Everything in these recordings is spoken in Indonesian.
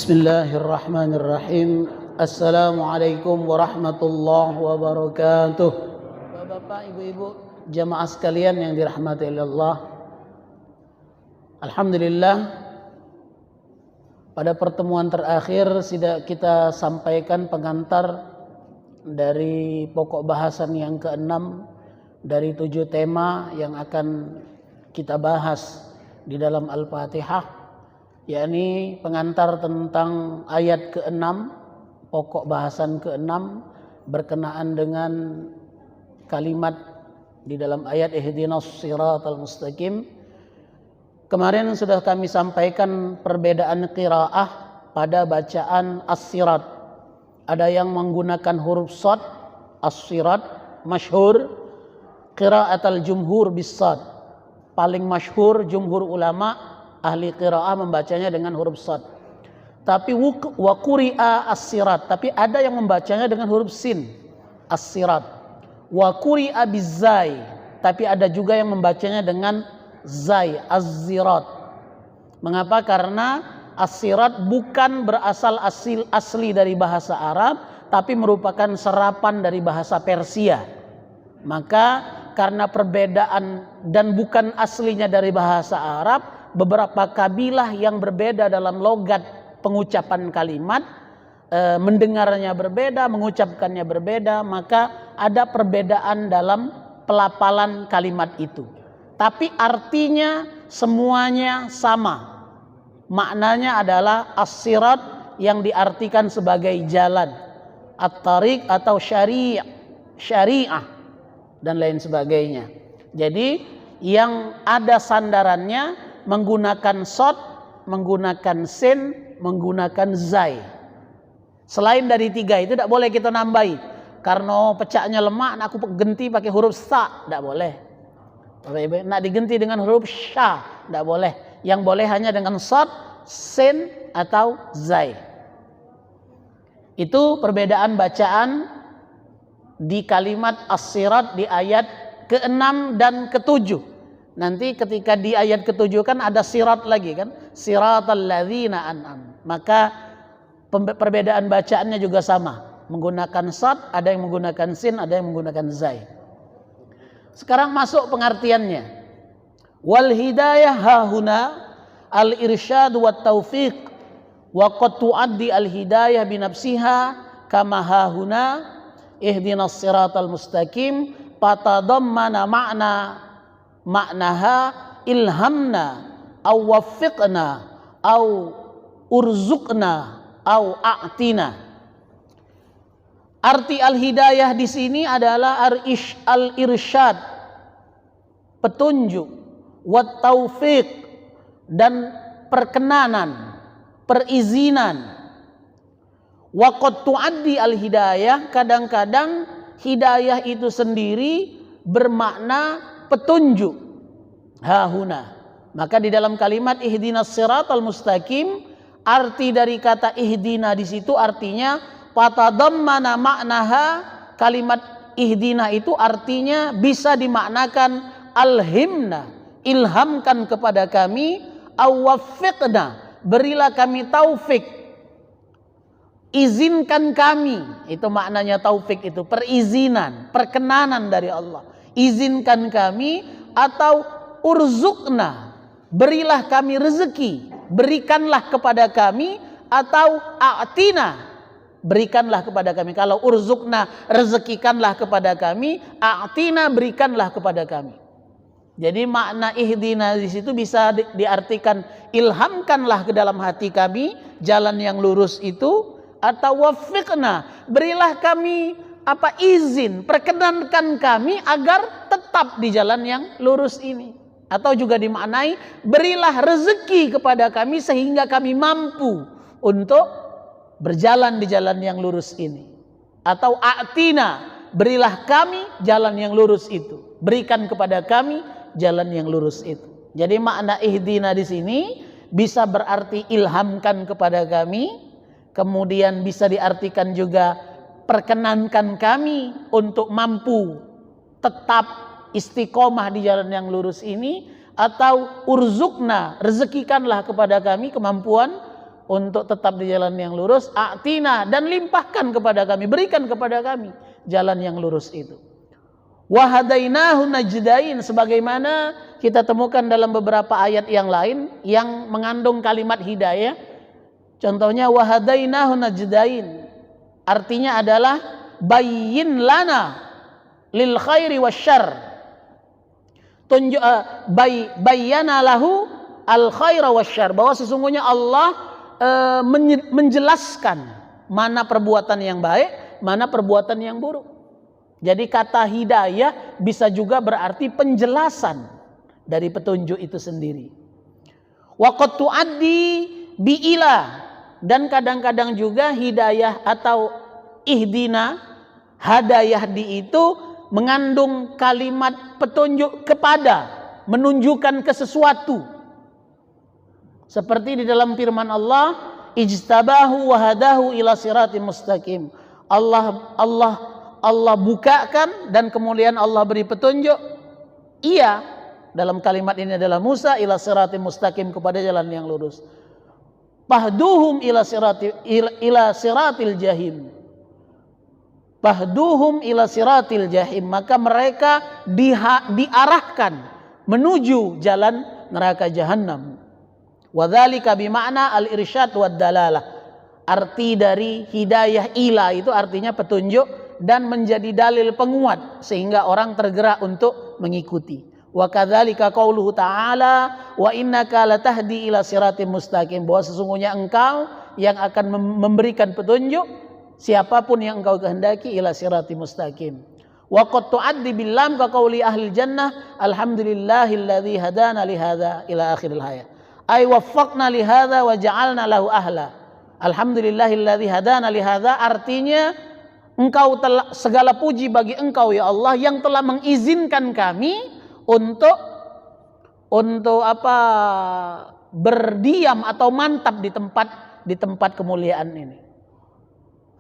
Bismillahirrahmanirrahim. Assalamualaikum warahmatullahi wabarakatuh. Bapak, ibu-ibu, jamaah sekalian yang dirahmati Allah. Alhamdulillah, pada pertemuan terakhir sudah kita sampaikan pengantar dari pokok bahasan yang ke-6 dari 7 tema yang akan kita bahas di dalam Al-Fatihah, yakni pengantar tentang ayat ke-6, pokok bahasan ke-6 berkenaan dengan kalimat di dalam ayat ihdinas siratal mustaqim. Kemarin sudah kami sampaikan perbedaan qiraah pada bacaan as-sirat. Ada yang menggunakan huruf shad, as-sirat masyhur, qiraat al-jumhur bis-shad. Paling masyhur jumhur ulama ahli qiraah membacanya dengan huruf shad. Tapi wa quri'a as-sirat, tapi ada yang membacanya dengan huruf sin, as-sirat. Wa quri'a biz-zai, tapi ada juga yang membacanya dengan zai, az-zirat. Mengapa? Karena as-sirat bukan berasal asli dari bahasa Arab, tapi merupakan serapan dari bahasa Persia. Maka karena perbedaan dan bukan aslinya dari bahasa Arab, beberapa kabilah yang berbeda dalam logat pengucapan kalimat, mendengarnya berbeda, mengucapkannya berbeda, maka ada perbedaan dalam pelafalan kalimat itu. Tapi artinya semuanya sama. Maknanya adalah as-sirat yang diartikan sebagai jalan, at-tariq atau syariah dan lain sebagainya. Jadi yang ada sandarannya menggunakan shad, menggunakan sin, menggunakan zai. Selain dari 3 itu tidak boleh kita nambahi. Karena pecahnya lemah, aku ganti pakai huruf sa, tidak boleh. Nak diganti dengan huruf sya, tidak boleh. Yang boleh hanya dengan shad, sin, atau zai. Itu perbedaan bacaan di kalimat as-sirat di ayat ke-6 dan ke-7. Nanti ketika di ayat ke-7 kan ada sirat lagi kan, siratal ladzina an'am. Maka perbedaan bacaannya juga sama, menggunakan shad, ada yang menggunakan sin, ada yang menggunakan zai. Sekarang masuk pengertiannya. Wal hidayah hahuna al irsyad wat taufiq wa qad tuaddi al hidayah bi nafsiha kama hahuna ihdinas siratal mustaqim fatadammana maknaha ilhamna aw waffiqna aw urzuqna aw a'tina. Arti al-hidayah di sini adalah al-irsyad, petunjuk, wat taufiq, dan perkenanan, perizinan. Wa qad tuaddi al-hidayah, kadang-kadang hidayah itu sendiri bermakna petunjuk. Hahuna. Maka di dalam kalimat ihdinas siratal mustaqim, arti dari kata ihdina di situ artinya fatadammana maknaha. Kalimat ihdina itu artinya bisa dimaknakan alhimna, ilhamkan kepada kami, awaffiqna, berilah kami taufik, izinkan kami. Itu maknanya taufik, itu perizinan, perkenanan dari Allah. Izinkan kami, atau urzuqna, berilah kami rezeki, berikanlah kepada kami, atau a'tina, berikanlah kepada kami. Kalau urzuqna, rezekikanlah kepada kami, a'tina, berikanlah kepada kami. Jadi makna ihdina di situ bisa diartikan ilhamkanlah ke dalam hati kami jalan yang lurus itu, atau waffiqna, berilah kami izin, perkenankan kami agar tetap di jalan yang lurus ini. Atau juga dimaknai berilah rezeki kepada kami sehingga kami mampu untuk berjalan di jalan yang lurus ini. Atau a'tina, berilah kami jalan yang lurus itu, berikan kepada kami jalan yang lurus itu. Jadi makna ihdina di sini bisa berarti ilhamkan kepada kami, kemudian bisa diartikan juga perkenankan kami untuk mampu tetap istiqomah di jalan yang lurus ini, atau urzukna, rezekikanlah kepada kami kemampuan untuk tetap di jalan yang lurus, a'tina, dan limpahkan kepada kami, berikan kepada kami jalan yang lurus itu. Wa hadainahu najdain, sebagaimana kita temukan dalam beberapa ayat yang lain yang mengandung kalimat hidayah. Contohnya wa hadainahu najdain, artinya adalah bayyin lana lil khairi wasyarr. Bayyana lahu al khaira wasyarr, bahwa sesungguhnya Allah menjelaskan mana perbuatan yang baik, mana perbuatan yang buruk. Jadi kata hidayah bisa juga berarti penjelasan dari petunjuk itu sendiri. Wa qad tu'addi bi ila, dan kadang-kadang juga hidayah atau ihdina, hadayah di itu mengandung kalimat petunjuk kepada, menunjukkan ke sesuatu. Seperti di dalam firman Allah, ijtabahu wa hadahu ila siratim mustaqim. Allah bukakan dan kemudian Allah beri petunjuk. Iya, dalam kalimat ini adalah Musa ila siratim mustaqim, kepada jalan yang lurus. Fahduhum ila siratil jahim. Fahduhum ila siratil jahim, maka mereka diarahkan menuju jalan neraka jahanam. Wadzalika bima'na al-irsyad wad dalalah. Arti dari hidayah ila itu artinya petunjuk dan menjadi dalil penguat sehingga orang tergerak untuk mengikuti. Wa kadzalika qauluhu ta'ala wa innaka latahdi ila siratim mustaqim, bahwa sesungguhnya engkau yang akan memberikan petunjuk siapapun yang engkau kehendaki ila siratim mustaqim. Wa qad tu'addi bil lam ka qauli ahli jannah alhamdulillahilladzi hadana li hadza ila akhiril hayat. Ay waffaqna li hadza wa ja'alna lahu ahla. Alhamdulillahilladzi hadana li hadza, artinya engkau telah, segala puji bagi engkau ya Allah yang telah mengizinkan kami untuk berdiam atau mantap di tempat kemuliaan ini.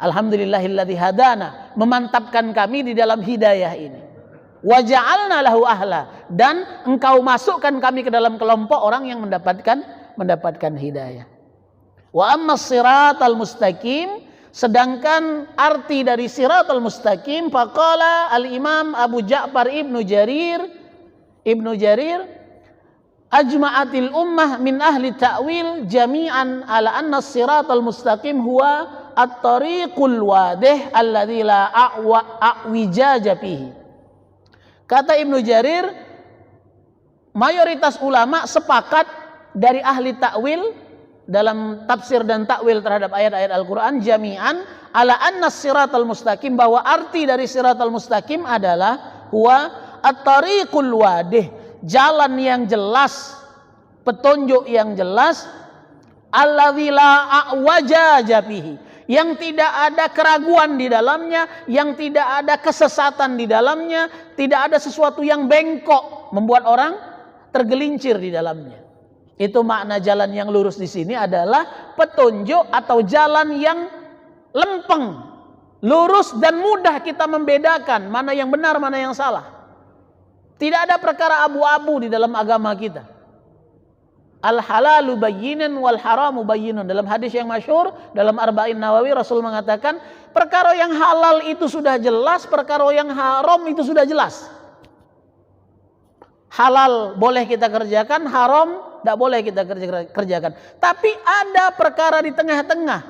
Alhamdulillahilladzi hadana, memantapkan kami di dalam hidayah ini. Wa ja'alna lahu ahla, dan engkau masukkan kami ke dalam kelompok orang yang mendapatkan hidayah. Wa ammas siratal mustaqim, sedangkan arti dari siratal mustaqim, faqala al-imam Abu Ja'far Ibnu Jarir ajma'atil ummah min ahli ta'wil jami'an ala anna siratal mustaqim huwa at-tariqul wadih alladzi la a'wijaja fihi. Kata Ibnu Jarir, mayoritas ulama sepakat dari ahli takwil dalam tafsir dan takwil terhadap ayat-ayat Al-Quran jami'an ala anna siratal mustaqim, bahwa arti dari siratal mustaqim adalah huwa at-tariqul wadih, jalan yang jelas, petunjuk yang jelas, alladzi la a'wajaja fihi, yang tidak ada keraguan di dalamnya, yang tidak ada kesesatan di dalamnya, tidak ada sesuatu yang bengkok membuat orang tergelincir di dalamnya. Itu makna jalan yang lurus di sini adalah petunjuk atau jalan yang lempeng, lurus dan mudah kita membedakan mana yang benar, mana yang salah. Tidak ada perkara abu-abu di dalam agama kita. Al-halalu bayyinun wal haramu bayyinun. Dalam hadis yang masyhur dalam Arba'in Nawawi, Rasul mengatakan perkara yang halal itu sudah jelas, perkara yang haram itu sudah jelas. Halal boleh kita kerjakan, haram tidak boleh kita kerjakan. Tapi ada perkara di tengah-tengah.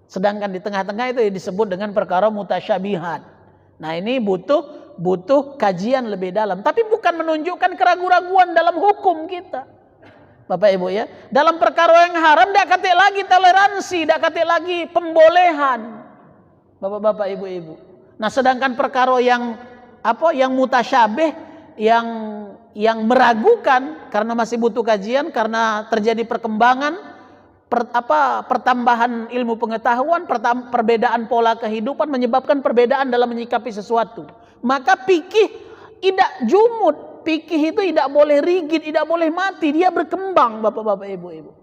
Sedangkan di tengah-tengah itu disebut dengan perkara mutasyabihat. Nah, ini butuh kajian lebih dalam, tapi bukan menunjukkan keraguan-raguan dalam hukum kita, Bapak Ibu ya. Dalam perkara yang haram tidak kata lagi toleransi, tidak kata lagi pembolehan, Bapak-bapak, Ibu-ibu. Nah, sedangkan perkara yang mutasyabih, yang meragukan karena masih butuh kajian, karena terjadi perkembangan, pertambahan ilmu pengetahuan, perbedaan pola kehidupan menyebabkan perbedaan dalam menyikapi sesuatu. Maka fikih tidak jumud, fikih itu tidak boleh rigid, tidak boleh mati, dia berkembang, Bapak-bapak, Ibu-ibu.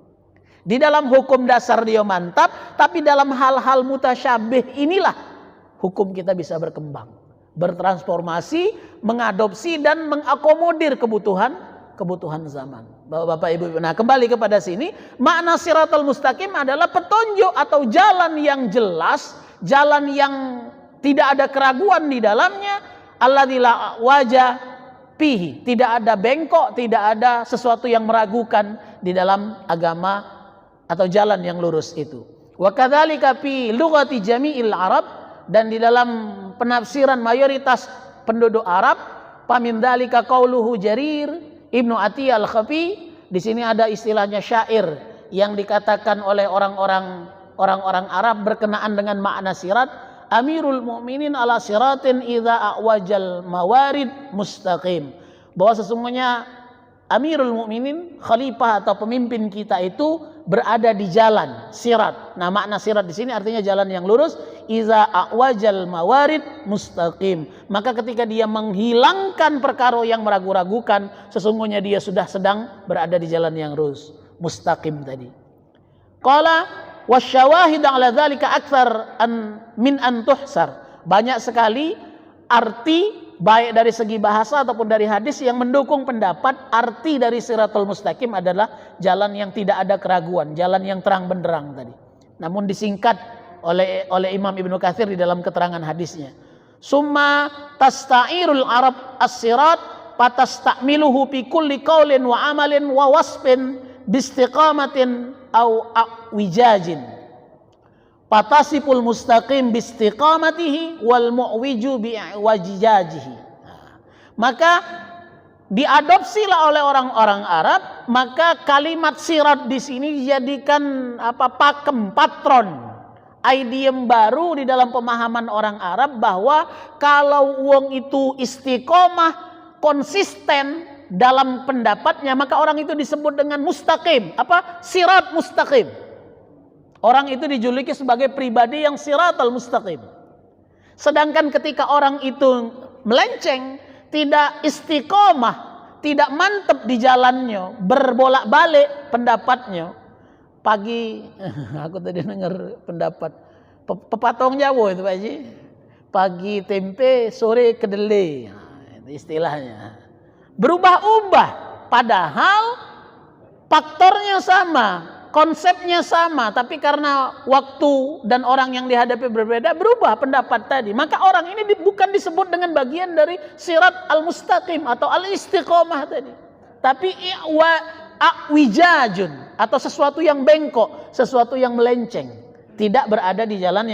Di dalam hukum dasar dia mantap, tapi dalam hal-hal mutasyabih inilah hukum kita bisa berkembang, bertransformasi, mengadopsi dan mengakomodir kebutuhan kebutuhan zaman. Bapak Ibu. Nah, kembali kepada sini, makna siratal mustaqim adalah petunjuk atau jalan yang jelas, jalan yang tidak ada keraguan di dalamnya, alladzi la wajah fihi, tidak ada bengkok, tidak ada sesuatu yang meragukan di dalam agama atau jalan yang lurus itu. Wa kadzalika fi lughati jami'il Arab, dan di dalam penafsiran mayoritas penduduk Arab, pamin dzalika qauluhu Jarir Ibnu Atiyah Al-Khafi, di sini ada istilahnya syair yang dikatakan oleh orang-orang Arab berkenaan dengan makna sirat, Amirul Mukminin ala siratin idza a'wajal mawarid mustaqim. Bahwa sesungguhnya Amirul Mukminin, khalifah atau pemimpin kita itu berada di jalan sirat. Nah, makna sirat di sini artinya jalan yang lurus. Iza a'wajal mawarid mustaqim. Maka ketika dia menghilangkan perkara yang meragu-ragukan, sesungguhnya dia sudah sedang berada di jalan yang lurus, mustaqim tadi. Qala wasyawahid ala dzalika aktsar min an tuhsar. Banyak sekali arti baik dari segi bahasa ataupun dari hadis yang mendukung pendapat arti dari siratul mustaqim adalah jalan yang tidak ada keraguan, jalan yang terang benderang tadi. Namun disingkat oleh Imam Ibnu Katsir di dalam keterangan hadisnya. Summa tasta'irul Arab as-sirat fatasta'miluhu fi kulli qaulin wa amalin wa wasfin biistiqamatin au wijajin. Patasipul mustaqim biistiqamatihi wal mu'wiju bi'iwajijajihi. Maka diadopsilah oleh orang-orang Arab, maka kalimat sirat di sini dijadikan pakem, patron, idiom baru di dalam pemahaman orang Arab, bahwa kalau wong itu istiqomah, konsisten dalam pendapatnya, maka orang itu disebut dengan mustaqim. Sirat mustaqim. Orang itu dijuluki sebagai pribadi yang siratal mustaqim. Sedangkan ketika orang itu melenceng, tidak istiqomah, tidak mantap di jalannya, berbolak-balik pendapatnya. Pagi, aku tadi dengar pendapat pepatong Jawa itu Pak Haji. Pagi tempe, sore kedelai. Nah, itu istilahnya. Berubah-ubah, padahal faktornya sama, konsepnya sama, tapi karena waktu dan orang yang dihadapi berbeda, berubah pendapat tadi. Maka orang ini bukan disebut dengan bagian dari sirat al-mustaqim atau al-istiqomah tadi, tapi wijajun, atau sesuatu yang bengkok, sesuatu yang melenceng, tidak berada di jalan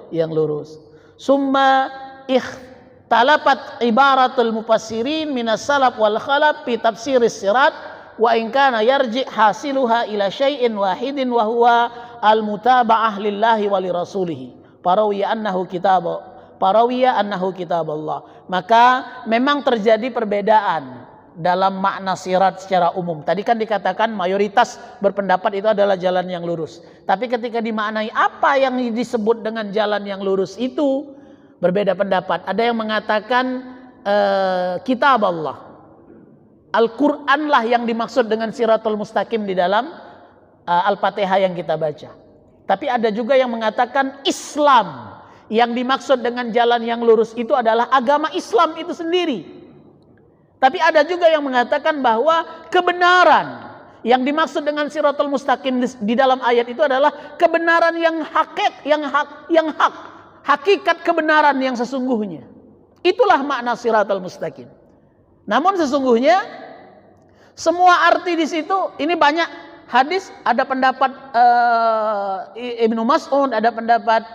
yang lurus. Summa ikhtalapat ibaratul mufassirin minas salaf wal khalaf fi tafsiris sirat wa in kana yarji hasiluha ila syai'in wahidin wa huwa al mutaba'ah lillahi wa li rasulih. Parawiya annahu kitab Allah. Maka memang terjadi perbedaan dalam makna sirat secara umum. Tadi kan dikatakan mayoritas berpendapat itu adalah jalan yang lurus. Tapi ketika dimaknai apa yang disebut dengan jalan yang lurus itu, berbeda pendapat. Ada yang mengatakan kitab Allah, Al-Quran lah yang dimaksud dengan siratul mustaqim di dalam Al-Fatihah yang kita baca. Tapi ada juga yang mengatakan Islam, yang dimaksud dengan jalan yang lurus itu adalah agama Islam itu sendiri. Tapi ada juga yang mengatakan bahwa kebenaran yang dimaksud dengan siratul mustaqim di dalam ayat itu adalah kebenaran yang hak, hakikat kebenaran yang sesungguhnya. Itulah makna siratul mustaqim. Namun sesungguhnya semua arti di situ, ini banyak hadis, ada pendapat Ibnu Mas'ud, ada pendapat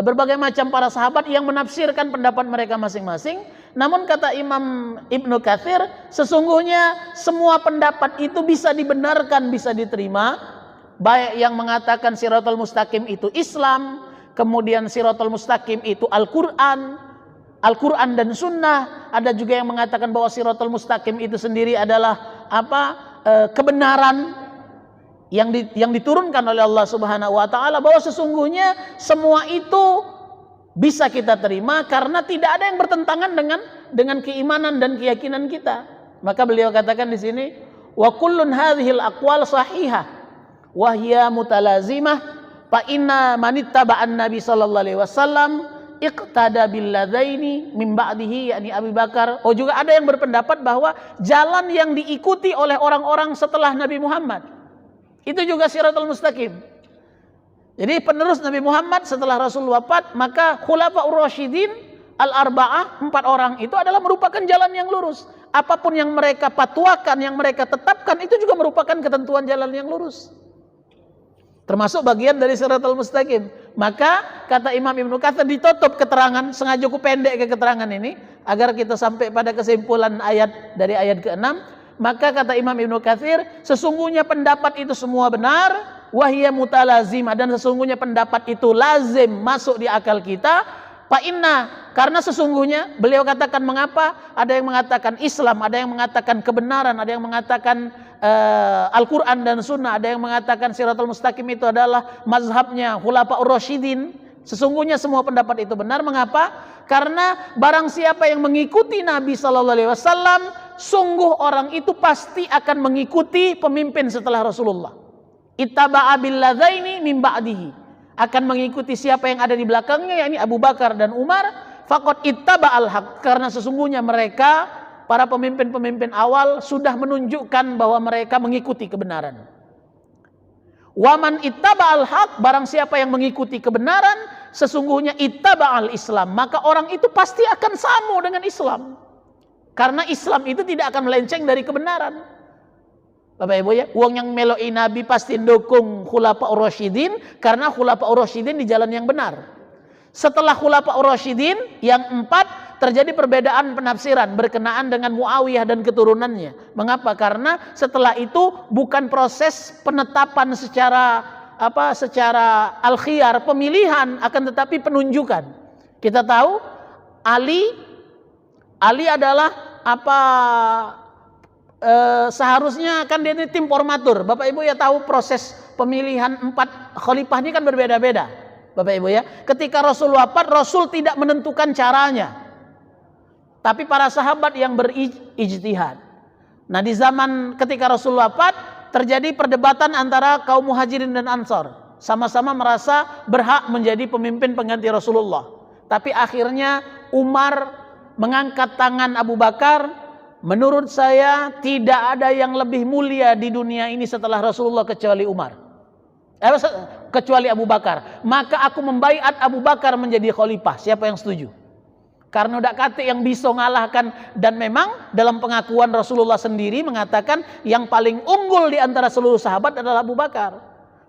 berbagai macam para sahabat yang menafsirkan pendapat mereka masing-masing. Namun kata Imam Ibnu Katsir, sesungguhnya semua pendapat itu bisa dibenarkan, bisa diterima. Baik yang mengatakan siratul mustaqim itu Islam, kemudian siratul mustaqim itu Al-Quran dan Sunnah. Ada juga yang mengatakan bahwa siratul mustaqim itu sendiri adalah kebenaran yang diturunkan oleh Allah Subhanahu wa taala, bahwa sesungguhnya semua itu bisa kita terima karena tidak ada yang bertentangan dengan keimanan dan keyakinan kita. Maka beliau katakan di sini, wa kullun hadhil aqwal sahihah wa hiya mutalazimah fa inna man ittaba'an nabi sallallahu alaihi wasallam iqtada billadaini min ba'dihi, yakni Abu Bakar. Oh, juga ada yang berpendapat bahwa jalan yang diikuti oleh orang-orang setelah Nabi Muhammad itu juga siratal mustaqim. Jadi penerus Nabi Muhammad setelah Rasul wafat, maka khulafaur rasyidin al-arba'ah, 4 orang itu adalah merupakan jalan yang lurus. Apapun yang mereka fatwakan, yang mereka tetapkan, itu juga merupakan ketentuan jalan yang lurus, termasuk bagian dari siratal mustaqim. Maka kata Imam Ibnu Katsir, ditutup keterangan, sengaja ku pendek ke keterangan ini agar kita sampai pada kesimpulan ayat dari ayat ke-6. Maka kata Imam Ibnu Katsir, sesungguhnya pendapat itu semua benar, wahya mutalazimah, dan sesungguhnya pendapat itu lazim masuk di akal kita. Fa inna, karena sesungguhnya, beliau katakan mengapa? Ada yang mengatakan Islam, ada yang mengatakan kebenaran, ada yang mengatakan Al-Quran dan Sunnah, ada yang mengatakan siratal mustaqim itu adalah mazhabnya khulafaur rasyidin. Sesungguhnya semua pendapat itu benar. Mengapa? Karena barang siapa yang mengikuti Nabi SAW, sungguh orang itu pasti akan mengikuti pemimpin setelah Rasulullah. Ittaba'a billadzaini min ba'dihi, akan mengikuti siapa yang ada di belakangnya, yakni Abu Bakar dan Umar. Faqad ittaba'al haq, karena sesungguhnya mereka, para pemimpin-pemimpin awal, sudah menunjukkan bahwa mereka mengikuti kebenaran. Waman ittaba'al haq, barang siapa yang mengikuti kebenaran, sesungguhnya ittaba'al Islam, maka orang itu pasti akan sama dengan Islam. Karena Islam itu tidak akan melenceng dari kebenaran. Bapak Ibu ya, uang yang meloi Nabi pasti dukung khulafaur rasyidin, karena khulafaur rasyidin di jalan yang benar. Setelah khulafaur rasyidin yang 4, terjadi perbedaan penafsiran berkenaan dengan Muawiyah dan keturunannya. Mengapa? Karena setelah itu bukan proses penetapan secara al-khiyar, pemilihan, akan tetapi penunjukan. Kita tahu Ali adalah seharusnya kan dia tim formatur. Bapak Ibu ya tahu proses pemilihan 4 khalifah ini kan berbeda-beda. Bapak Ibu ya, ketika Rasul wafat, Rasul tidak menentukan caranya, tapi para sahabat yang berijtihad. Nah, di zaman ketika Rasul wafat, terjadi perdebatan antara kaum Muhajirin dan Ansar. Sama-sama merasa berhak menjadi pemimpin pengganti Rasulullah. Tapi akhirnya Umar mengangkat tangan Abu Bakar. Menurut saya tidak ada yang lebih mulia di dunia ini setelah Rasulullah kecuali kecuali Abu Bakar. Maka aku membaiat Abu Bakar menjadi khalifah. Siapa yang setuju? Karena udah kata yang bisa ngalahkan. Dan memang dalam pengakuan Rasulullah sendiri mengatakan yang paling unggul di antara seluruh sahabat adalah Abu Bakar.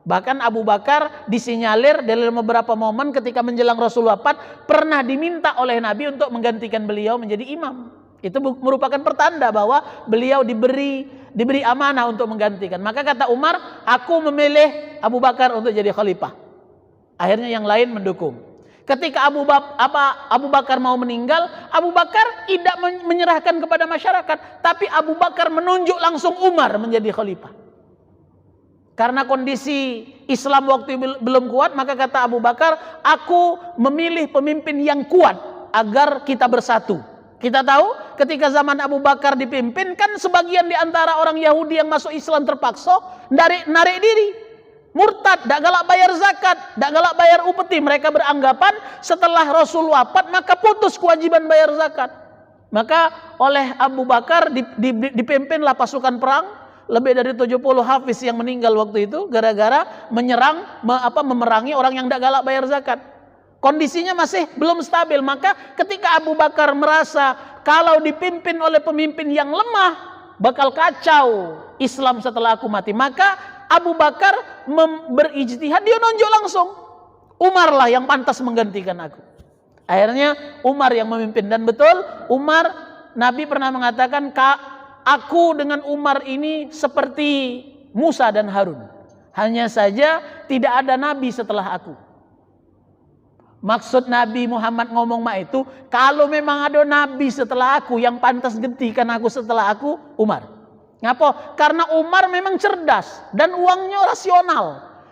Bahkan Abu Bakar disinyalir dalam beberapa momen ketika menjelang Rasul wafat pernah diminta oleh Nabi untuk menggantikan beliau menjadi imam. Itu merupakan pertanda bahwa beliau diberi amanah untuk menggantikan. Maka kata Umar, aku memilih Abu Bakar untuk jadi khalifah. Akhirnya yang lain mendukung. Ketika Abu Bakar mau meninggal, Abu Bakar tidak menyerahkan kepada masyarakat, tapi Abu Bakar menunjuk langsung Umar menjadi khalifah. Karena kondisi Islam waktu belum kuat, maka kata Abu Bakar, aku memilih pemimpin yang kuat agar kita bersatu. Kita tahu ketika zaman Abu Bakar dipimpin, kan sebagian di antara orang Yahudi yang masuk Islam terpaksa narik diri, murtad, tidak galak bayar zakat, tidak galak bayar upeti. Mereka beranggapan setelah Rasul wafat maka putus kewajiban bayar zakat. Maka oleh Abu Bakar dipimpinlah pasukan perang, lebih dari 70 hafiz yang meninggal waktu itu gara-gara memerangi orang yang tidak galak bayar zakat. Kondisinya masih belum stabil. Maka ketika Abu Bakar merasa kalau dipimpin oleh pemimpin yang lemah bakal kacau Islam setelah aku mati, maka Abu Bakar berijtihad, dia nonjok langsung Umar lah yang pantas menggantikan aku. Akhirnya Umar yang memimpin. Dan betul Umar, Nabi pernah mengatakan, aku dengan Umar ini seperti Musa dan Harun, hanya saja tidak ada Nabi setelah aku. Maksud Nabi Muhammad ngomong itu, kalau memang ada Nabi setelah aku yang pantas gantikan aku setelah aku, Umar. Ngapa? Karena Umar memang cerdas dan uangnya rasional.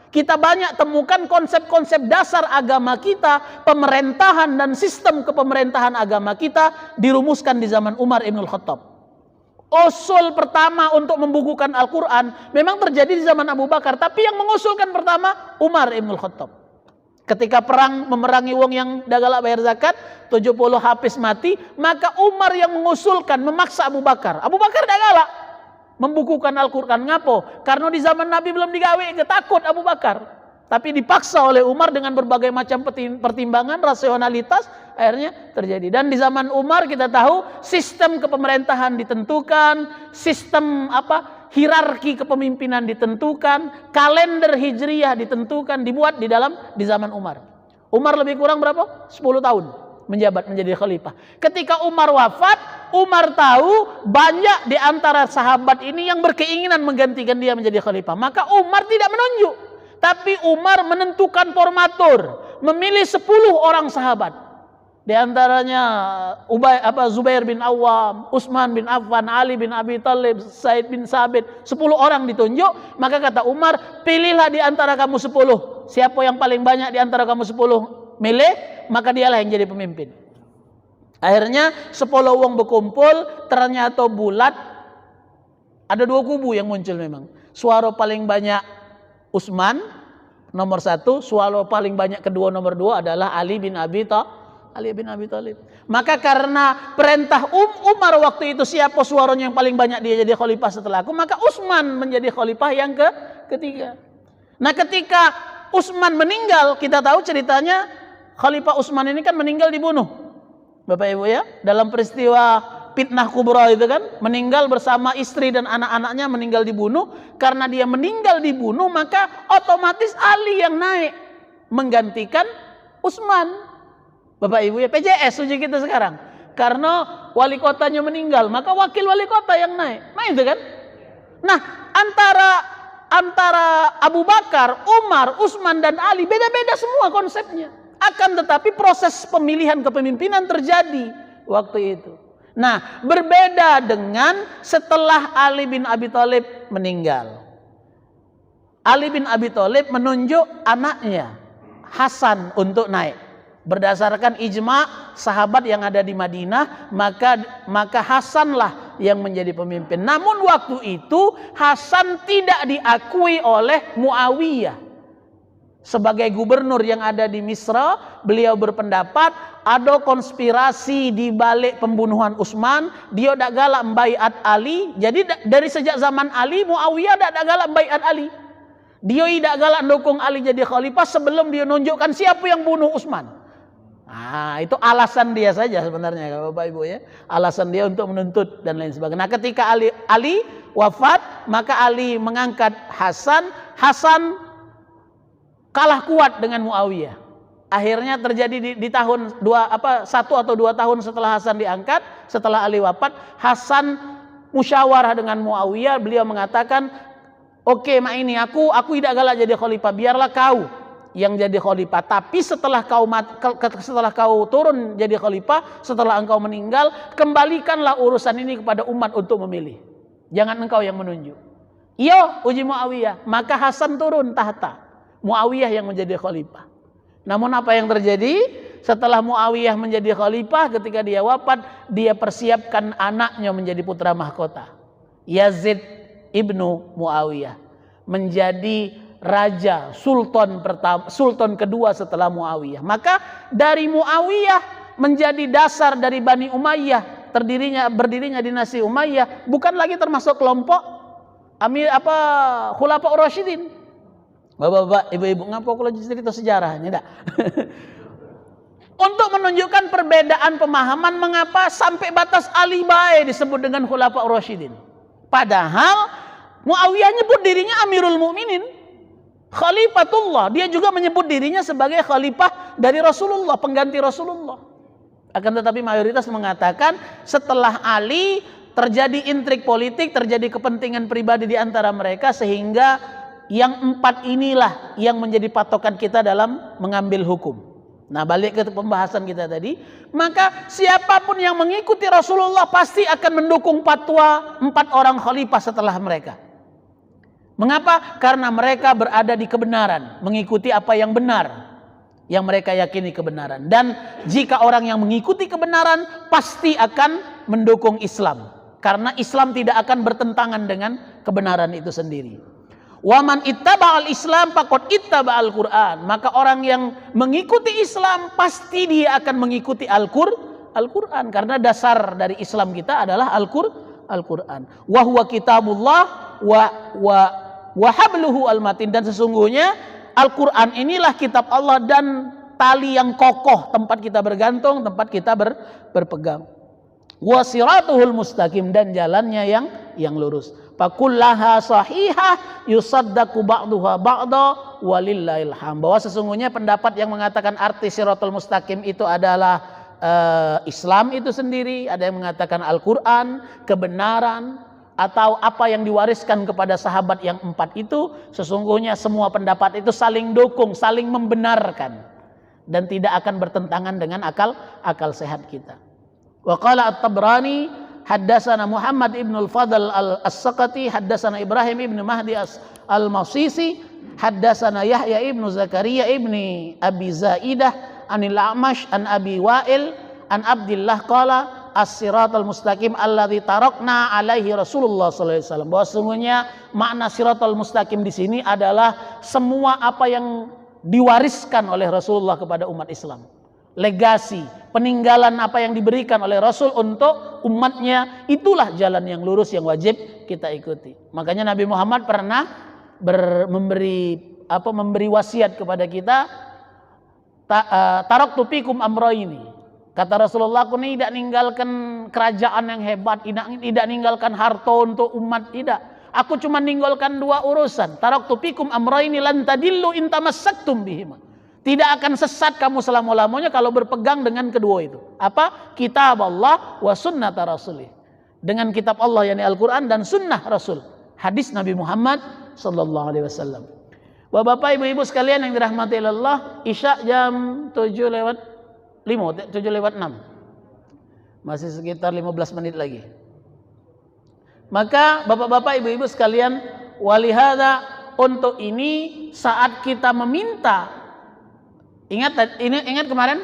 Kita banyak temukan konsep-konsep dasar agama kita, pemerintahan dan sistem kepemerintahan agama kita dirumuskan di zaman Umar Ibn Khattab. Usul pertama untuk membukukan Al-Quran memang terjadi di zaman Abu Bakar, tapi yang mengusulkan pertama Umar Ibn Khattab. Ketika perang memerangi wong yang dagala bayar zakat, 70 habis mati, maka Umar yang mengusulkan, memaksa Abu Bakar. Abu Bakar dagala membukukan Al-Quran. Ngapo? Karena di zaman Nabi belum digawe, ketakut Abu Bakar. Tapi dipaksa oleh Umar dengan berbagai macam pertimbangan, rasionalitas, akhirnya terjadi. Dan di zaman Umar kita tahu sistem kepemerintahan ditentukan, sistem hierarki kepemimpinan ditentukan, kalender hijriyah ditentukan, dibuat di zaman Umar. Umar lebih kurang berapa? 10 tahun menjabat menjadi khalifah. Ketika Umar wafat, Umar tahu banyak di antara sahabat ini yang berkeinginan menggantikan dia menjadi khalifah. Maka Umar tidak menunjuk, tapi Umar menentukan formatur, memilih 10 orang sahabat. Di antaranya Zubair bin Awam, Utsman bin Affan, Ali bin Abi Thalib, Said bin Sabit, 10 orang ditunjuk. Maka kata Umar, pilihlah di antara kamu 10. Siapa yang paling banyak di antara kamu 10 milih, maka dialah yang jadi pemimpin. Akhirnya 10 wong berkumpul, ternyata bulat. Ada 2 kubu yang muncul memang. Suara paling banyak Utsman nomor 1, suara paling banyak kedua nomor 2 adalah Ali bin Abi Thalib. Maka karena perintah Umar waktu itu, siapa suaranya yang paling banyak dia jadi khalifah setelah aku, maka Utsman menjadi khalifah yang ketiga. Nah, ketika Utsman meninggal, kita tahu ceritanya Khalifah Utsman ini kan meninggal dibunuh. Bapak Ibu ya, dalam peristiwa fitnah kubra itu kan, meninggal bersama istri dan anak-anaknya, meninggal dibunuh. Karena dia meninggal dibunuh, maka otomatis Ali yang naik menggantikan Utsman. Bapak Ibu ya, PJS uji kita sekarang. Karena wali kotanya meninggal, maka wakil wali kota yang naik. Nah itu kan. Nah, antara Abu Bakar, Umar, Utsman dan Ali beda-beda semua konsepnya. Akan tetapi proses pemilihan kepemimpinan terjadi waktu itu. Nah, berbeda dengan setelah Ali bin Abi Thalib meninggal. Ali bin Abi Thalib menunjuk anaknya Hasan untuk naik. Berdasarkan ijma sahabat yang ada di Madinah, maka Hasanlah yang menjadi pemimpin. Namun waktu itu Hasan tidak diakui oleh Muawiyah sebagai gubernur yang ada di Misra. Beliau berpendapat ada konspirasi di balik pembunuhan Utsman. Dia dak galak membaiat Ali. Jadi dari sejak zaman Ali, Muawiyah dak galak membaiat Ali. Dia tidak galak mendukung Ali jadi khalifah sebelum dia nunjukkan siapa yang bunuh Utsman. Nah, itu alasan dia saja sebenarnya Bapak Ibu ya. Alasan dia untuk menuntut dan lain sebagainya. Nah, ketika Ali wafat, maka Ali mengangkat Hasan. Hasan kalah kuat dengan Muawiyah. Akhirnya terjadi di tahun 1 atau 2 tahun setelah Hasan diangkat, setelah Ali wafat, Hasan musyawarah dengan Muawiyah. Beliau mengatakan, "Oke, mak ini aku tidak galak jadi khalifah, biarlah kau yang jadi khalifah. Tapi setelah kau turun jadi khalifah, setelah engkau meninggal, kembalikanlah urusan ini kepada umat untuk memilih. Jangan engkau yang menunjuk." Iya, uji Muawiyah. Maka Hasan turun tahta. Muawiyah yang menjadi khalifah. Namun apa yang terjadi? Setelah Muawiyah menjadi khalifah, ketika dia wafat, dia persiapkan anaknya menjadi putra mahkota. Yazid ibnu Muawiyah menjadi raja, sultan kedua setelah Muawiyah. Maka dari Muawiyah menjadi dasar dari Bani Umayyah, berdirinya dinasti Umayyah, bukan lagi termasuk kelompok Khulafaur Rasyidin. Bapak-bapak, ibu-ibu, ngapa aku lagi cerita sejarahnya? Enggak. Untuk menunjukkan perbedaan pemahaman mengapa sampai batas Ali bae disebut dengan Khulafaur Rasyidin. Padahal Muawiyah nyebut dirinya Amirul Mukminin, Khalifatullah. Dia juga menyebut dirinya sebagai khalifah dari Rasulullah, pengganti Rasulullah. Akan tetapi mayoritas mengatakan setelah Ali terjadi intrik politik, terjadi kepentingan pribadi di antara mereka, sehingga yang 4 inilah yang menjadi patokan kita dalam mengambil hukum. Nah, balik ke pembahasan kita tadi, maka siapapun yang mengikuti Rasulullah pasti akan mendukung fatwa 4 orang khalifah setelah mereka. Mengapa? Karena mereka berada di kebenaran, mengikuti apa yang benar, yang mereka yakini kebenaran. Dan jika orang yang mengikuti kebenaran pasti akan mendukung Islam, karena Islam tidak akan bertentangan dengan kebenaran itu sendiri. Waman ittaba'al Islam faqad ittaba'al Qur'an. Maka orang yang mengikuti Islam pasti dia akan mengikuti Al-Qur'an, karena dasar dari Islam kita adalah Al-Qur'an. Wa huwa kitabullah wa habluhu al-matin, dan sesungguhnya Al-Qur'an inilah kitab Allah dan tali yang kokoh, tempat kita bergantung, tempat kita berpegang. Wa siratuhul mustaqim, dan jalannya yang lurus. Fakullaha sahihah yusaddaqu ba'duha ba'da walillahil hamd. Bahwa sesungguhnya pendapat yang mengatakan arti siratul mustaqim itu adalah Islam itu sendiri, ada yang mengatakan Al-Qur'an, kebenaran, atau apa yang diwariskan kepada sahabat yang 4 itu, sesungguhnya semua pendapat itu saling dukung, saling membenarkan, dan tidak akan bertentangan dengan akal sehat kita. Wa qala At-Tabrani haddatsana Muhammad ibn al-Fadl as-Saqati haddatsana Ibrahim ibn Mahdi al-Masisi haddatsana Yahya ibn Zakaria ibn Abi Zaidah anil A'mash an Abi Wa'il an Abdillah qala as-siratal mustaqim alladzi tarakna alaihi Rasulullah sallallahu alaihi wasallam. Bahwa sesungguhnya makna siratal mustaqim di sini adalah semua apa yang diwariskan oleh Rasulullah kepada umat Islam. Legasi, peninggalan apa yang diberikan oleh Rasul untuk umatnya, itulah jalan yang lurus yang wajib kita ikuti. Makanya Nabi Muhammad pernah memberi wasiat kepada kita, taraktu fikum amrayni. Kata Rasulullah, aku ini tidak ninggalkan kerajaan yang hebat, tidak ninggalkan harta untuk umat, tidak. Aku cuma ninggalkan 2 urusan. Taraktu fikum amrayni lan tadillu in tamassaktum bihima. Tidak akan sesat kamu selama-lamanya kalau berpegang dengan kedua itu. Apa? Kitab Allah wa sunnata rasulih. Dengan kitab Allah yakni Al-Qur'an dan sunnah Rasul. Hadis Nabi Muhammad sallallahu alaihi wasallam. Bapak Ibu sekalian yang dirahmati Allah, Isya jam 7:05, 7:06. Masih sekitar 15 menit lagi. Maka Bapak-bapak, Ibu-ibu sekalian, walihada, untuk ini saat kita meminta, ingat kemarin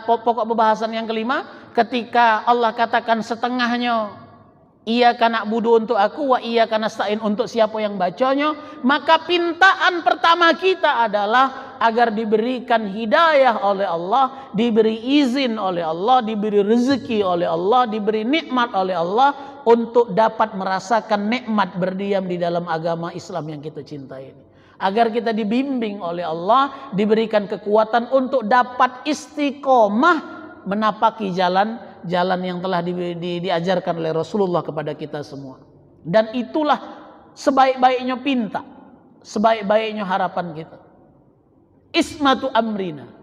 pokok pembahasan yang kelima, ketika Allah katakan setengahnya iyyaka na'budu untuk aku, wa iyyaka nasta'in untuk siapa yang bacanya, maka pintaan pertama kita adalah agar diberikan hidayah oleh Allah, diberi izin oleh Allah, diberi rezeki oleh Allah, diberi nikmat oleh Allah untuk dapat merasakan nikmat berdiam di dalam agama Islam yang kita cintai ini. Agar kita dibimbing oleh Allah, diberikan kekuatan untuk dapat istiqomah menapaki jalan yang telah diajarkan oleh Rasulullah kepada kita semua. Dan itulah sebaik-baiknya pinta, sebaik-baiknya harapan kita. Ismatu amrina.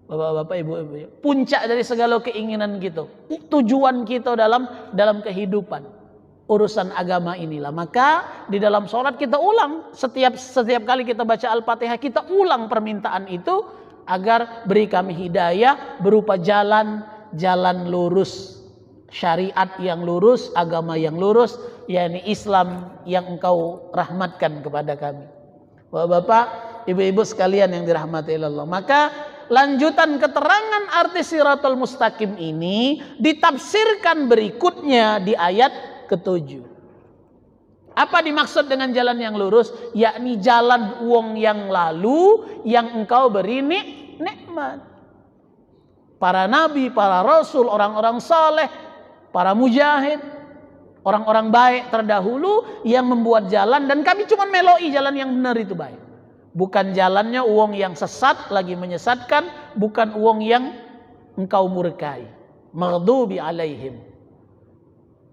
Bapak-bapak, ibu-ibu, puncak dari segala keinginan kita, tujuan kita dalam kehidupan. Urusan agama inilah. Maka di dalam sholat kita ulang, setiap kali kita baca Al-Fatihah kita ulang permintaan itu, agar beri kami hidayah berupa jalan lurus, syariat yang lurus, agama yang lurus, yakni Islam yang Engkau rahmatkan kepada kami. Bapak, ibu-ibu sekalian yang dirahmati Allah, maka lanjutan keterangan arti siratul mustaqim ini ditafsirkan berikutnya di ayat ke-7. Apa dimaksud dengan jalan yang lurus? Yakni jalan wong yang lalu yang Engkau beri nikmat. Para nabi, para rasul, orang-orang saleh, para mujahid, orang-orang baik terdahulu yang membuat jalan, dan kami cuma meloi jalan yang benar itu baik. Bukan jalannya wong yang sesat lagi menyesatkan, bukan wong yang Engkau murkai. Maghdubi alaihim.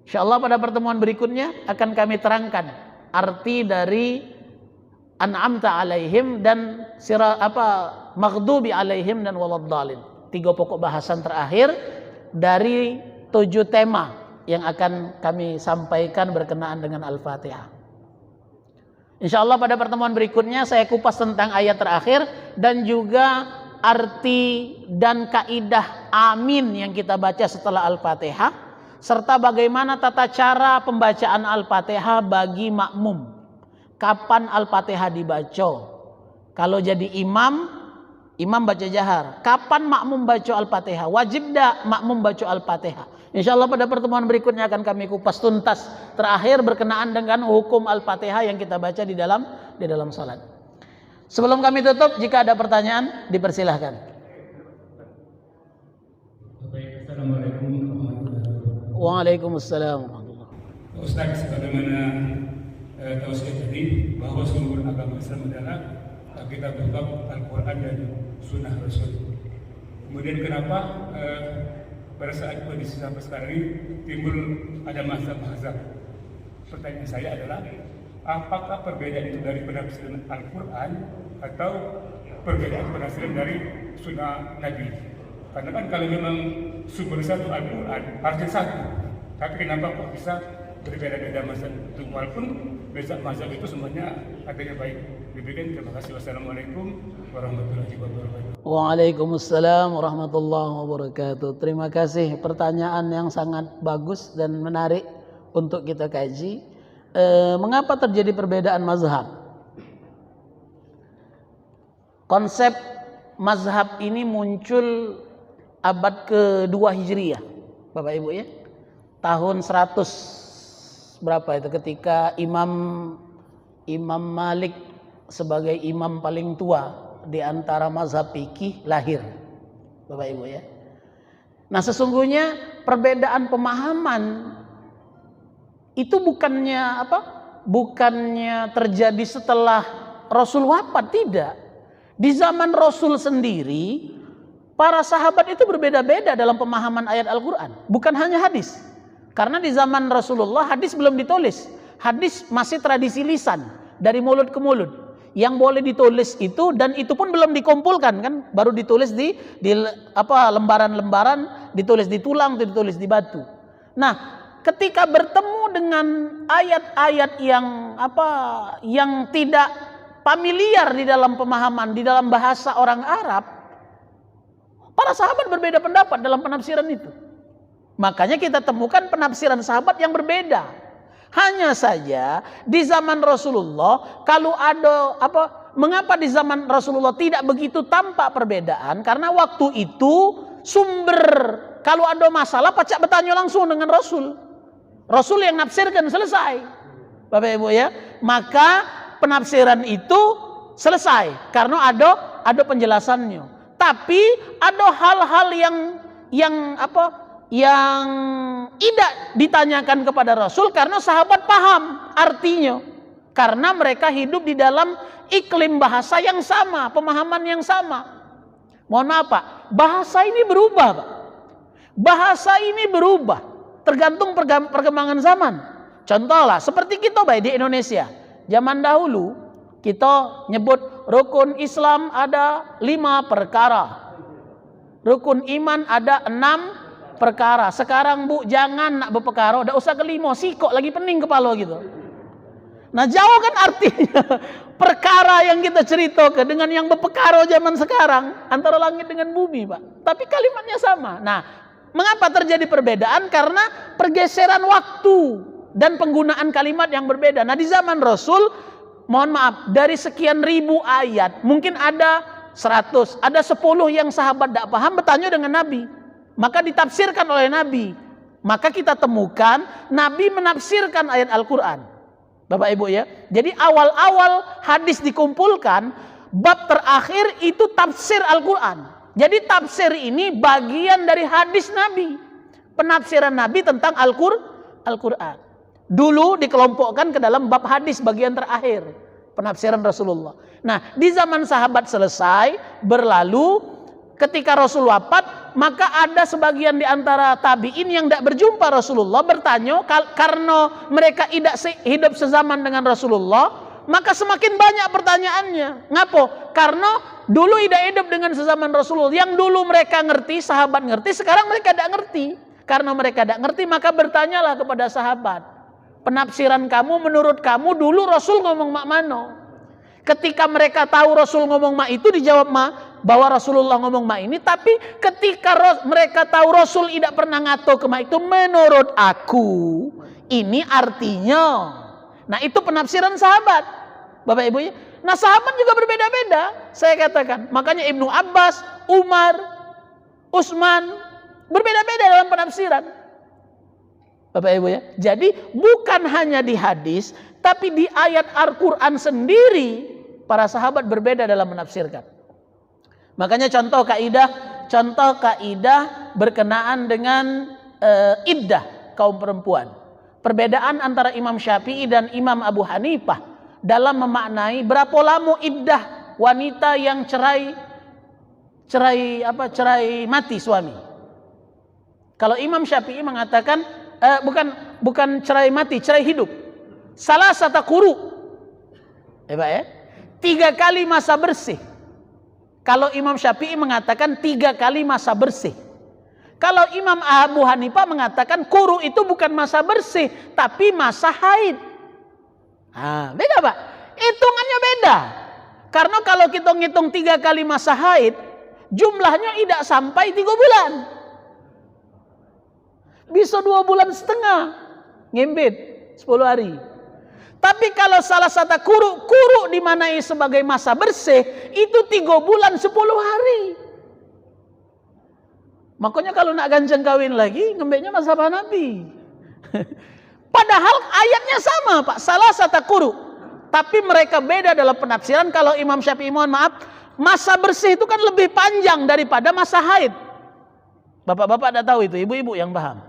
InsyaAllah pada pertemuan berikutnya akan kami terangkan arti dari an'amta alaihim dan maghdubi alaihim dan waladdallin. 3 pokok bahasan terakhir dari 7 tema yang akan kami sampaikan berkenaan dengan Al-Fatihah. InsyaAllah pada pertemuan berikutnya saya kupas tentang ayat terakhir dan juga arti dan kaidah amin yang kita baca setelah Al-Fatihah, serta bagaimana tata cara pembacaan Al-Fatihah bagi makmum. Kapan Al-Fatihah dibaca? Kalau jadi imam baca jahar. Kapan makmum baca Al-Fatihah? Wajib dak makmum baca Al-Fatihah? Insya Allah pada pertemuan berikutnya akan kami kupas tuntas terakhir berkenaan dengan hukum Al-Fatihah yang kita baca di dalam salat. Sebelum kami tutup, jika ada pertanyaan dipersilahkan. Assalamualaikum warahmatullahi wabarakatuh. Waalaikumsalam warahmatullahi wabarakatuh. Ustaz, sebagaimana tahu saya tadi bahwa sumber agama Islam adalah kitab Al-Quran dan Sunnah Rasul. Kemudian kenapa pada saat kondisi sampai sekarang ini timbul ada mazhab-mazhab? Pertanyaan saya adalah, apakah perbedaan itu dari penafsiran Al-Quran atau perbedaan penafsiran dari Sunnah Nabi? Karena kan kalau memang sumber satu Al-Quran harusnya satu, tapi kenapa kok bisa berbeda-beda mazhab itu? Walaupun mazhab itu semuanya adanya baik. Demikian, terima kasih. Wassalamualaikum warahmatullahi wabarakatuh. Waalaikumsalam warahmatullahi wabarakatuh. Terima kasih, pertanyaan yang sangat bagus dan menarik untuk kita kaji. Mengapa terjadi perbedaan mazhab? Konsep mazhab ini muncul abad ke-2 Hijriyah, Bapak Ibu ya. Tahun 100 berapa itu, ketika Imam Malik sebagai imam paling tua di antara mazhab fikih lahir, Bapak Ibu ya. Nah, sesungguhnya perbedaan pemahaman itu bukannya terjadi setelah Rasul wafat, tidak. Di zaman Rasul sendiri para sahabat itu berbeda-beda dalam pemahaman ayat Al-Quran, bukan hanya hadis. Karena di zaman Rasulullah hadis belum ditulis, hadis masih tradisi lisan dari mulut ke mulut. Yang boleh ditulis itu, dan itu pun belum dikumpulkan kan, baru ditulis di lembaran-lembaran, ditulis di tulang, ditulis di batu. Nah, ketika bertemu dengan ayat-ayat yang tidak familiar di dalam pemahaman, di dalam bahasa orang Arab, para sahabat berbeda pendapat dalam penafsiran itu. Makanya kita temukan penafsiran sahabat yang berbeda. Hanya saja di zaman Rasulullah, kalau ada mengapa di zaman Rasulullah tidak begitu tampak perbedaan? Karena waktu itu sumber, kalau ada masalah pacak bertanya langsung dengan Rasul. Rasul yang nafsirkan, selesai. Bapak Ibu ya, maka penafsiran itu selesai karena ada penjelasannya. Tapi ada hal-hal yang tidak ditanyakan kepada Rasul karena sahabat paham artinya. Karena mereka hidup di dalam iklim bahasa yang sama, pemahaman yang sama. Mohon maaf Pak, bahasa ini berubah Pak. Bahasa ini berubah tergantung perkembangan zaman. Contohlah seperti kita di Indonesia. Zaman dahulu kita nyebut rukun Islam ada 5 perkara. Rukun iman ada 6 perkara. Sekarang Bu, jangan nak berperkara, dah usah kelima, sikok lagi pening kepala gitu. Nah, jauh kan artinya perkara yang kita ceritakan dengan yang berperkara zaman sekarang, antara langit dengan bumi, Pak. Tapi kalimatnya sama. Nah, mengapa terjadi perbedaan? Karena pergeseran waktu dan penggunaan kalimat yang berbeda. Nah, di zaman Rasul, mohon maaf, dari sekian ribu ayat, mungkin ada 100, ada 10 yang sahabat tidak paham, bertanya dengan Nabi. Maka ditafsirkan oleh Nabi. Maka kita temukan Nabi menafsirkan ayat Al-Quran. Bapak Ibu ya. Jadi awal-awal hadis dikumpulkan, bab terakhir itu tafsir Al-Quran. Jadi tafsir ini bagian dari hadis Nabi. Penafsiran Nabi tentang Al-Quran. Dulu dikelompokkan ke dalam bab hadis bagian terakhir. Penafsiran Rasulullah. Nah, di zaman sahabat selesai, berlalu, ketika Rasul wafat, maka ada sebagian di antara tabi'in yang tidak berjumpa Rasulullah bertanya, karena mereka tidak hidup sezaman dengan Rasulullah, maka semakin banyak pertanyaannya. Ngapa? Karena dulu tidak hidup dengan sezaman Rasulullah. Yang dulu mereka ngerti, sahabat ngerti, sekarang mereka tidak ngerti. Karena mereka tidak ngerti, maka bertanyalah kepada sahabat. Penafsiran kamu, menurut kamu dulu Rasul ngomong mak mano? Ketika mereka tahu Rasul ngomong mak itu, dijawab bahwa Rasulullah ngomong mak ini. Tapi ketika mereka tahu Rasul tidak pernah ngato ke mak itu, menurut aku ini artinya. Nah, itu penafsiran sahabat, Bapak Ibu ya. Nah, sahabat juga berbeda-beda, saya katakan. Makanya Ibnu Abbas, Umar, Utsman berbeda-beda dalam penafsiran. Bapak Ibu ya. Jadi bukan hanya di hadis, tapi di ayat Al-Quran sendiri para sahabat berbeda dalam menafsirkan. Makanya contoh kaidah berkenaan dengan iddah kaum perempuan. Perbedaan antara Imam Syafi'i dan Imam Abu Hanifah dalam memaknai berapa lama iddah wanita yang cerai mati suami. Kalau Imam Syafi'i mengatakan bukan cerai mati, cerai hidup. Salah satu quru. Pak ya? 3 kali masa bersih. Kalau Imam Syafi'i mengatakan 3 kali masa bersih. Kalau Imam Abu Hanifah mengatakan quru itu bukan masa bersih, tapi masa haid. Beda Pak. Hitungannya beda. Karena kalau kita ngitung 3 kali masa haid, jumlahnya tidak sampai 3 bulan. Bisa 2 bulan setengah. Ngimbit 10 hari. Tapi kalau salah satu quru dimanai sebagai masa bersih, itu 3 bulan 10 hari. Makanya kalau nak ganjeng kawin lagi, ngembeknya masa Nabi. Padahal ayatnya sama Pak, salah satu quru. Tapi mereka beda dalam penafsiran. Kalau Imam Syafi'i, mohon maaf, masa bersih itu kan lebih panjang daripada masa haid. Bapak-bapak tidak tahu itu, ibu-ibu yang paham.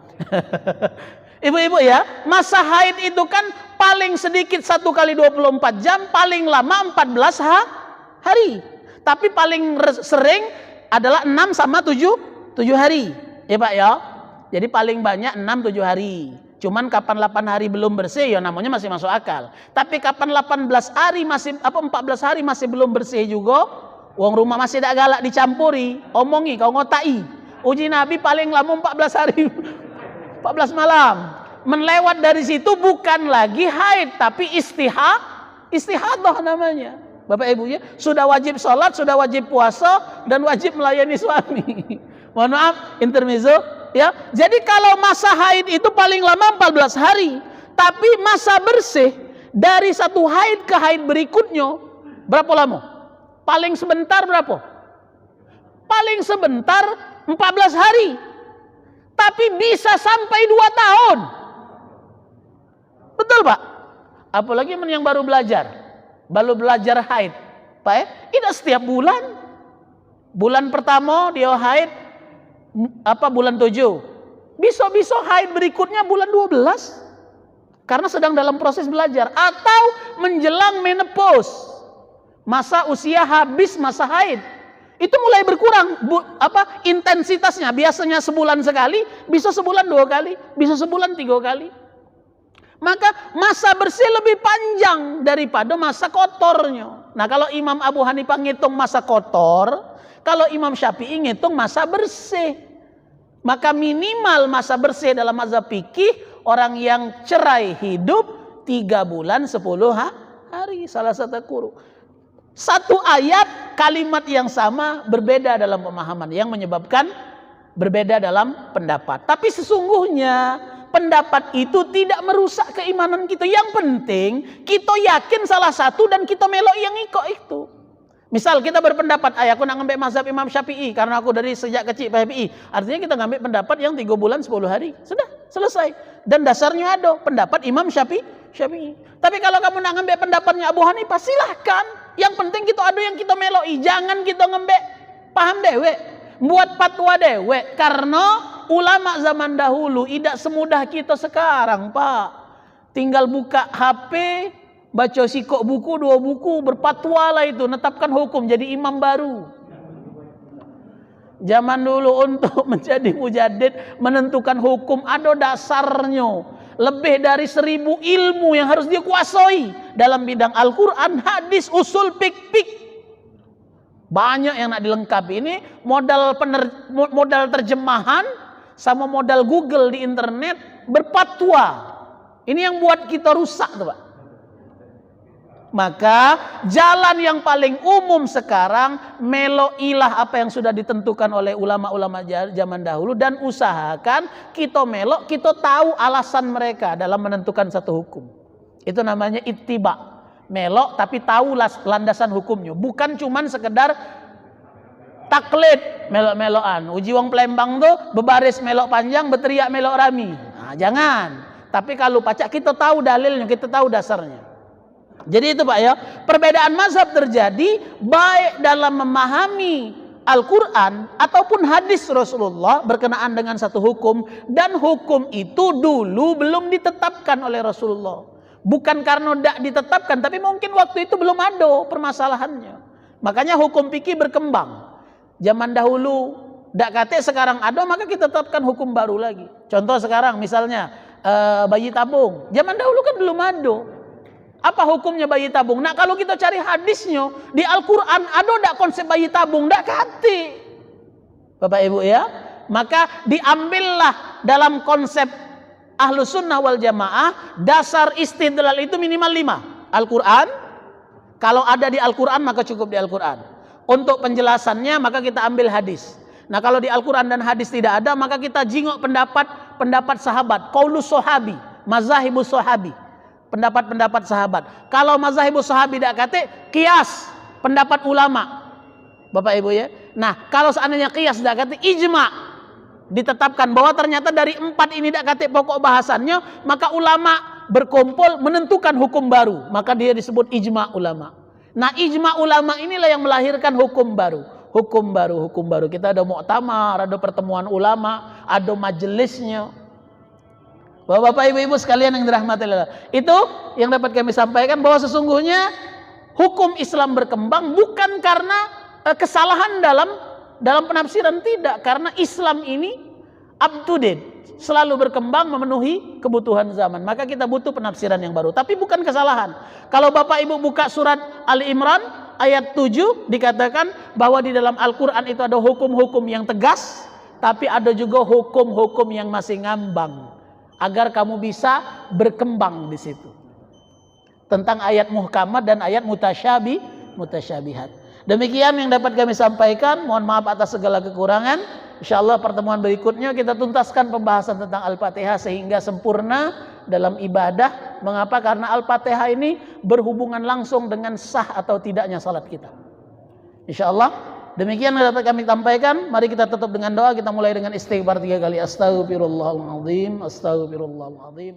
Ibu-ibu ya, masa haid itu kan paling sedikit 1 kali 24 jam, paling lama 14 hari. Tapi paling sering adalah 6 sama 7 hari. Ya Pak ya. Jadi paling banyak 6-7 hari. Cuman kapan 8 hari belum bersih ya namanya masih masuk akal. Tapi kapan 14 hari 14 hari masih belum bersih juga, wong rumah masih tak galak dicampuri, omongi kau ngotai. Uji Nabi paling lama 14 hari 14 malam. Melewat dari situ bukan lagi haid tapi istihadah namanya. Bapak Ibu ya, sudah wajib sholat, sudah wajib puasa dan wajib melayani suami. Mohon maaf, intermezzo ya. Jadi kalau masa haid itu paling lama 14 hari, tapi masa bersih dari satu haid ke haid berikutnya berapa lama? Paling sebentar berapa? Paling sebentar 14 hari. Tapi bisa sampai 2 tahun. Betul Pak? Apalagi yang baru belajar haid. Pak ya? Tidak setiap bulan. Bulan pertama dia haid bulan 7. Bisa-bisa haid berikutnya bulan 12. Karena sedang dalam proses belajar atau menjelang menopause. Masa usia habis masa haid. Itu mulai berkurang intensitasnya. Biasanya sebulan sekali, bisa sebulan 2 kali, bisa sebulan 3 kali. Maka masa bersih lebih panjang daripada masa kotornya. Nah, kalau Imam Abu Hanifah ngitung masa kotor, kalau Imam Syafi'i ngitung masa bersih. Maka minimal masa bersih dalam mazhab fikih orang yang cerai hidup 3 bulan 10 hari. Salah satu quru. Satu ayat kalimat yang sama berbeda dalam pemahaman yang menyebabkan berbeda dalam pendapat. Tapi sesungguhnya pendapat itu tidak merusak keimanan kita. Yang penting kita yakin salah satu dan kita melok yang ikut itu. Misal kita berpendapat, aku nak ngambil mazhab Imam Syafi'i karena aku dari sejak kecil Syafi'i. Artinya kita ngambil pendapat yang 3 bulan 10 hari. Sudah, selesai. Dan dasarnya ada pendapat Imam Syafi'i. Tapi kalau kamu nak ngambil pendapatnya Abu Hanifah, silahkan. Yang penting kita ada yang kita meloi. Jangan kita ngambil paham dewe, buat fatwa dewe. Karena ulama zaman dahulu tidak semudah kita sekarang, Pak. Tinggal buka HP, baca sikok buku 2 buku, berfatwa lah itu, netapkan hukum jadi imam baru. Zaman dulu untuk menjadi mujaddid, menentukan hukum ada dasarnya. Lebih dari 1000 ilmu yang harus dia kuasai dalam bidang Al-Quran, hadis, usul, fikih. Banyak yang nak dilengkapi. Ini modal terjemahan sama modal Google di internet berfatwa. Ini yang buat kita rusak tuh Pak. Maka jalan yang paling umum sekarang, meloilah apa yang sudah ditentukan oleh ulama-ulama zaman dahulu dan usahakan kita melok, kita tahu alasan mereka dalam menentukan satu hukum. Itu namanya ittiba. Melok tapi tahu landasan hukumnya, bukan cuman sekedar taklid melok-melokan. Uji wong Palembang tuh bebaris melok panjang, berteriak melok rami. Nah, Nah, jangan. Tapi kalau pacak kita tahu dalilnya, kita tahu dasarnya. Jadi itu Pak ya, perbedaan mazhab terjadi baik dalam memahami Al-Quran ataupun hadis Rasulullah berkenaan dengan satu hukum, dan hukum itu dulu belum ditetapkan oleh Rasulullah. Bukan karena tidak ditetapkan, tapi mungkin waktu itu belum ada permasalahannya. Makanya hukum fikih berkembang. Zaman dahulu tidak kate, sekarang ada, maka kita tetapkan hukum baru lagi. Contoh sekarang misalnya bayi tabung. Zaman dahulu kan belum ada. Apa hukumnya bayi tabung? Nah, kalau kita cari hadisnya di Al-Quran, ada tidak konsep bayi tabung? Tidak kate, Bapak Ibu ya. Maka diambillah dalam konsep Ahlus Sunnah wal Jamaah, dasar istidlal itu minimal 5. Al-Quran, kalau ada di Al-Quran maka cukup di Al-Quran. Untuk penjelasannya maka kita ambil hadis. Nah, kalau di Al-Quran dan hadis tidak ada, maka kita jingok pendapat sahabat, qaulus sahabi, mazahibus sahabi, pendapat sahabat. Kalau mazahibus sahabi tidak kate, qiyas, pendapat ulama, Bapak Ibu ya. Nah, kalau seandainya qiyas tidak kate, ijma, ditetapkan bahwa ternyata dari 4 ini tidak kate pokok bahasannya, maka ulama berkumpul menentukan hukum baru, maka dia disebut ijma ulama. Nah, ijma ulama inilah yang melahirkan hukum baru. Hukum baru. Kita ada muktamar, ada pertemuan ulama, ada majelisnya. Bapak Ibu sekalian yang dirahmati Allah, itu yang dapat kami sampaikan, bahwa sesungguhnya hukum Islam berkembang bukan karena kesalahan dalam penafsiran, tidak, karena Islam ini up to date, selalu berkembang memenuhi kebutuhan zaman. Maka kita butuh penafsiran yang baru, tapi bukan kesalahan. Kalau Bapak Ibu buka surat Ali Imran ayat 7, dikatakan bahwa di dalam Al-Quran itu ada hukum-hukum yang tegas, tapi ada juga hukum-hukum yang masih ngambang, agar kamu bisa berkembang di situ. Tentang ayat muhkamat dan ayat mutasyabihat. Demikian yang dapat kami sampaikan. Mohon maaf atas segala kekurangan. Insyaallah pertemuan berikutnya kita tuntaskan pembahasan tentang Al-Fatihah sehingga sempurna dalam ibadah. Mengapa? Karena Al-Fatihah ini berhubungan langsung dengan sah atau tidaknya salat kita. Insyaallah demikian yang dapat kami sampaikan. Mari kita tutup dengan doa. Kita mulai dengan istighfar 3 kali. Astaghfirullahaladzim, astaghfirullahaladzim,